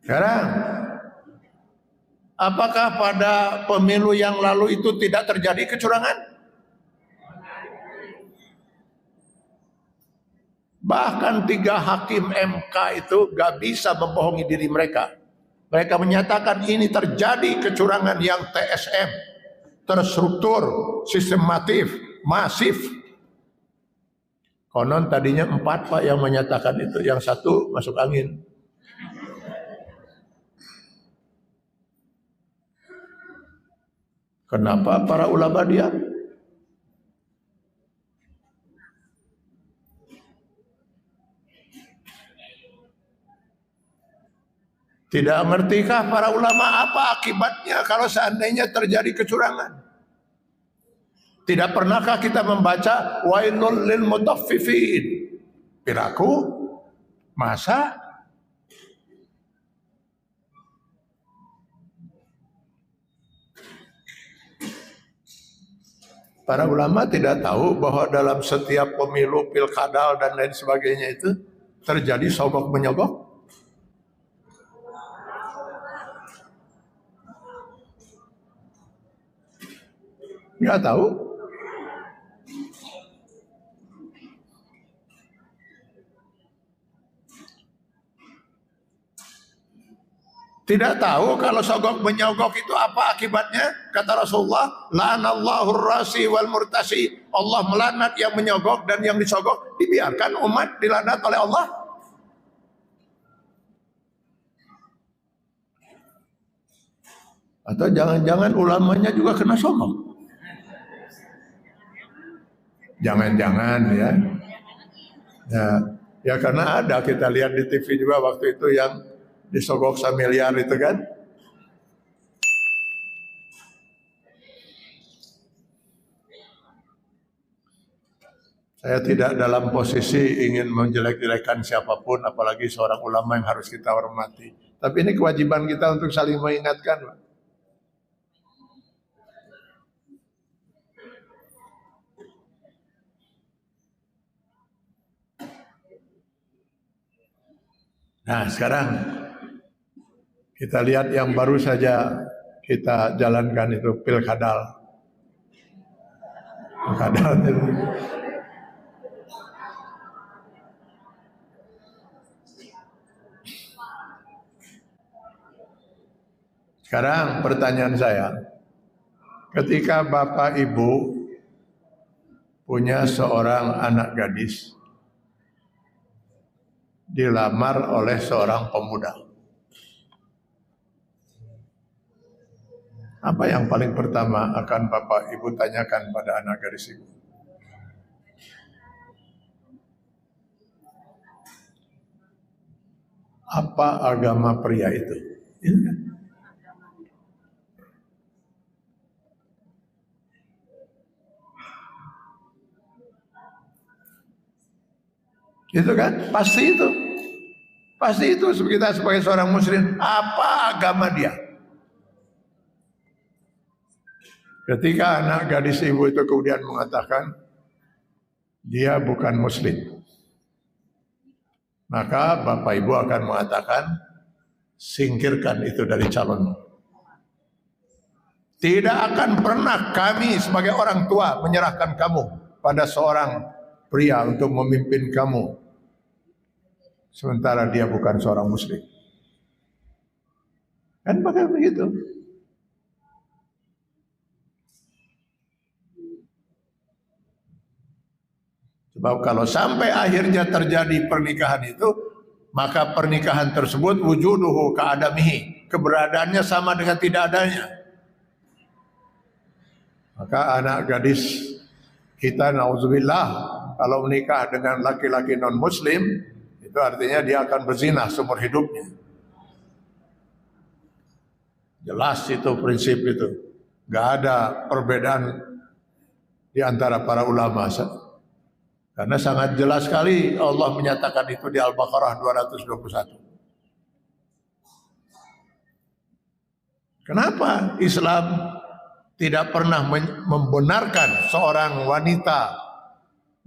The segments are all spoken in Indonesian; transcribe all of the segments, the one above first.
Sekarang, apakah pada pemilu yang lalu itu tidak terjadi kecurangan? Bahkan 3 hakim MK itu gak bisa membohongi diri mereka. Mereka menyatakan ini terjadi kecurangan yang TSM, terstruktur, sistematif, masif. Konon tadinya 4 Pak yang menyatakan itu, yang 1 masuk angin. Kenapa para ulama diam? Tidak mengertikah para ulama apa akibatnya kalau seandainya terjadi kecurangan? Tidak pernahkah kita membaca wailul lil mutaffifin? Piraku, masa? Para ulama tidak tahu bahwa dalam setiap pemilu, pilkada dan lain sebagainya itu terjadi sogok menyogok? Nggak tahu. Tidak tahu kalau sogok menyogok itu apa akibatnya? Kata Rasulullah, la'anallahu rasi wal murtasi. Allah melaknat yang menyogok dan yang disogok. Dibiarkan umat dilaknat oleh Allah. Atau jangan-jangan ulamanya juga kena sogok? Jangan-jangan ya. Ya karena ada, kita lihat di TV juga waktu itu yang disogok miliar itu kan. Saya tidak dalam posisi ingin menjelek-jelekan siapapun, apalagi seorang ulama yang harus kita hormati. Tapi ini kewajiban kita untuk saling mengingatkan, Pak. Nah sekarang kita lihat yang baru saja kita jalankan itu pilkada. Sekarang pertanyaan saya, ketika Bapak Ibu punya seorang anak gadis dilamar oleh seorang pemuda, apa yang paling pertama akan Bapak Ibu tanyakan pada anak gadis Ibu? Apa agama pria itu? Itu kan? Itu kan? Pasti itu. Pasti itu kita sebagai seorang muslim, apa agama dia? Ketika anak gadis ibu itu kemudian mengatakan dia bukan muslim, maka bapak ibu akan mengatakan singkirkan itu dari calonmu. Tidak akan pernah kami sebagai orang tua menyerahkan kamu pada seorang pria untuk memimpin kamu, sementara dia bukan seorang muslim. Kan bakal begitu. Sebab kalau sampai akhirnya terjadi pernikahan itu, maka pernikahan tersebut wujuduhu ka'adamihi, keberadaannya sama dengan tidak adanya. Maka anak gadis kita, na'udzubillah, kalau menikah dengan laki-laki non-muslim, itu artinya dia akan berzina seumur hidupnya. Jelas itu prinsip itu. Gak ada perbedaan di antara para ulama. Karena sangat jelas sekali Allah menyatakan itu di Al-Baqarah 221. Kenapa Islam tidak pernah membenarkan seorang wanita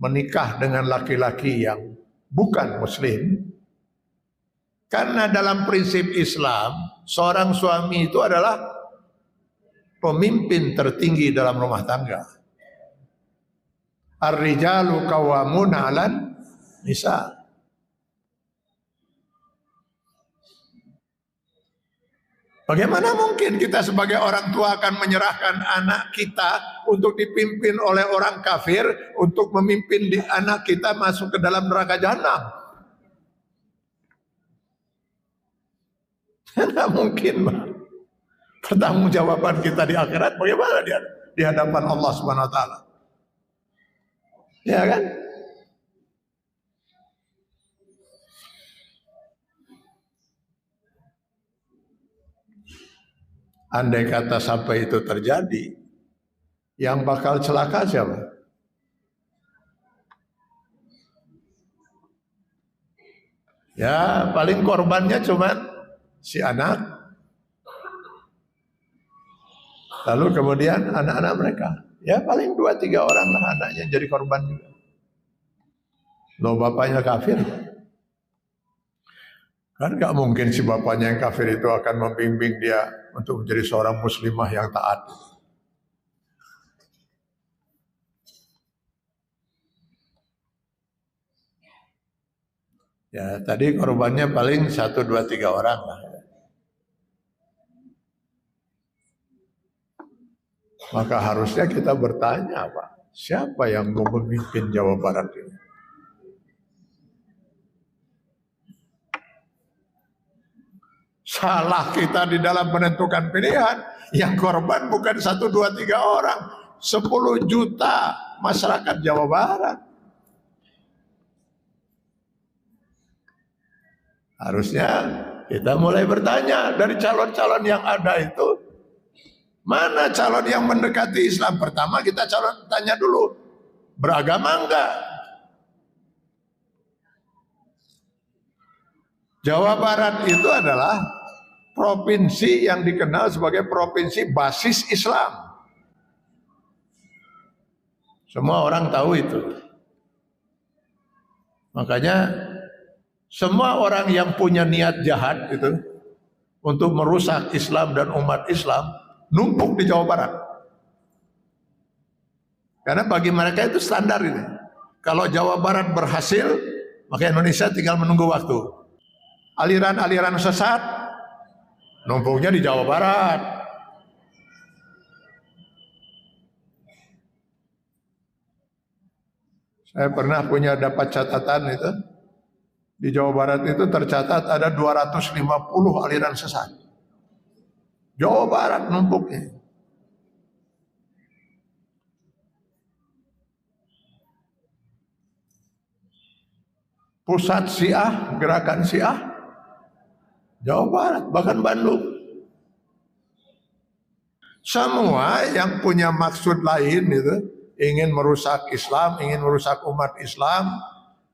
menikah dengan laki-laki yang bukan muslim? Karena dalam prinsip Islam, seorang suami itu adalah pemimpin tertinggi dalam rumah tangga. Ar-rijalu qawwamuna 'alan nisa. Bagaimana mungkin kita sebagai orang tua akan menyerahkan anak kita untuk dipimpin oleh orang kafir untuk memimpin anak kita masuk ke dalam neraka jahanam? Tidak mungkin, Pak. Pertanggungjawaban kita di akhirat bagaimana di hadapan Allah Subhanahu wa taala? Ya kan? Andai kata sampai itu terjadi, yang bakal celaka siapa? Ya, paling korbannya cuma si anak. Lalu kemudian anak-anak mereka. Ya paling 2-3 orang lah anaknya jadi korban juga. Loh, bapaknya kafir. Kan gak mungkin si bapaknya yang kafir itu akan membimbing dia untuk menjadi seorang muslimah yang taat. Ya tadi korbannya paling 1-2-3 orang lah. Maka harusnya kita bertanya, Pak, siapa yang mau memimpin Jawa Barat ini? Salah kita di dalam menentukan pilihan. Yang korban bukan 1-2-3 orang, 10 juta masyarakat Jawa Barat. Harusnya kita mulai bertanya dari calon-calon yang ada itu, mana calon yang mendekati Islam? Pertama kita tanya dulu, beragama enggak? Jawa Barat itu adalah provinsi yang dikenal sebagai provinsi basis Islam. Semua orang tahu itu. Makanya semua orang yang punya niat jahat itu untuk merusak Islam dan umat Islam numpuk di Jawa Barat. Karena bagi mereka itu standar ini. Kalau Jawa Barat berhasil, maka Indonesia tinggal menunggu waktu. Aliran-aliran sesat numpuknya di Jawa Barat. Saya pernah dapat catatan itu. Di Jawa Barat itu tercatat ada 250 aliran sesat. Jawa Barat numpuknya. Pusat Syiah, gerakan Syiah, Jawa Barat, bahkan Bandung. Semua yang punya maksud lain itu, ingin merusak Islam, ingin merusak umat Islam,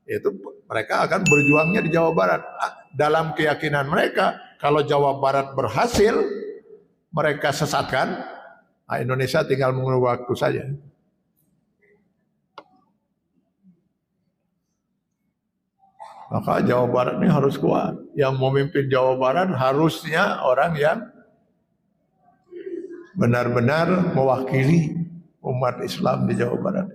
itu mereka akan berjuangnya di Jawa Barat. Dalam keyakinan mereka, kalau Jawa Barat berhasil, mereka sesatkan, Indonesia tinggal menunggu waktu saja. Maka Jawa Barat ini harus kuat. Yang memimpin Jawa Barat harusnya orang yang benar-benar mewakili umat Islam di Jawa Barat.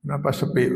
Kenapa sepi?